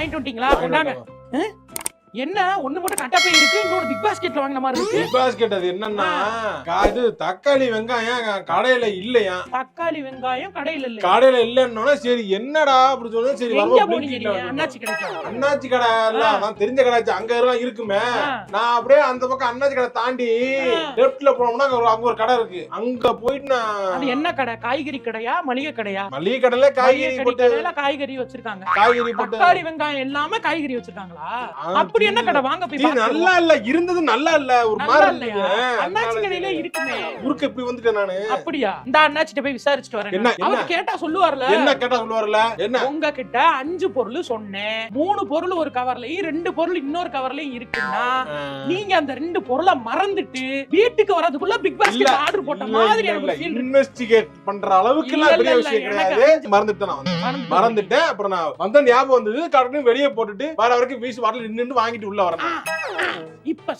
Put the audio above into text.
வாங்கிட்டு வந்துட்டீங்களா? கொண்டாங்க. என்ன ஒண்ணு மட்டும் கட்டப்பை இருக்கு, இன்னொரு பிக் பாஸ்கெட்ல வாங்கின மாதிரி இருக்கு. பிக் பாஸ்கெட் அது என்னன்னா இது தக்காளி வெங்காயம் கடையில இல்லையா? தக்காளி வெங்காயம் கடையில இல்ல. கடையில இல்லன்னா சரி என்னடா அப்படி சொல்லுங்க. சரி எங்க போனீங்க? அண்ணாச்சி கடைக்கு. அண்ணாச்சி கடை இல்ல, நான் தெரிஞ்ச கடை அங்க எல்லாம் இருக்குமே. நான் அப்படியே அந்த பக்கம் அண்ணாச்சி கடை தாண்டி லெஃப்ட்ல போனோம்னா அங்க ஒரு கடை இருக்கு. அங்க போயிட்டு அது என்ன கடை? காய்கறி கடையா மளிகை கடையா? மளிகை கடையில காய்கறி போட்டு காய்கறி வச்சிருக்காங்க. காய்கறி போட்டு தக்காளி வெங்காயம் எல்லாமே காய்கறி வச்சிருக்காங்களா? அப்படி என்ன கடை? வாங்க போய் பாருங்க. நல்லா இல்ல, இருந்தது நல்லா இல்ல, ஒரு மாதிரி இல்லையா? அண்ணாச்சி கடையில இருக்குமே. ஊருக்கு இப்படி வந்துட்டேன் நானு. அப்படியா? இந்த அண்ணாச்சிட்ட போய் விசாரிச்சுட்டு வரேன். என்ன அவர் கேட்டா சொல்லுவார்ல. என்ன கேட்டா சொல்லுவார்ல? என்ன உங்ககிட்ட 5 பொருள் சொன்னேன், 3 பொருள் ஒரு கவர்லயும் 2 பொருள் இன்னொரு கவர்லயும் இருக்குன்னா நீங்க அந்த 2 பொருளை மறந்துட்டு வீட்டுக்கு வரதுக்குள்ள பிக் பாஸ்கெட் ஆர்டர் போட்ட மாதிரி எனக்கு ஃபீல் இருக்கு. இன்வெஸ்டிகேட் பண்ற அளவுக்கு எல்லாம் பெரிய விஷயம் கிடையாது. மறந்துட்டேன். அப்புறம் நான் வந்த ஞாபகம் வந்தது, கடனை வெளியே போட்டுட்டு வர வரைக்கும் வீசு வாட்டில் நின்று வாங்கிட்டு உள்ள வரேன். இப்ப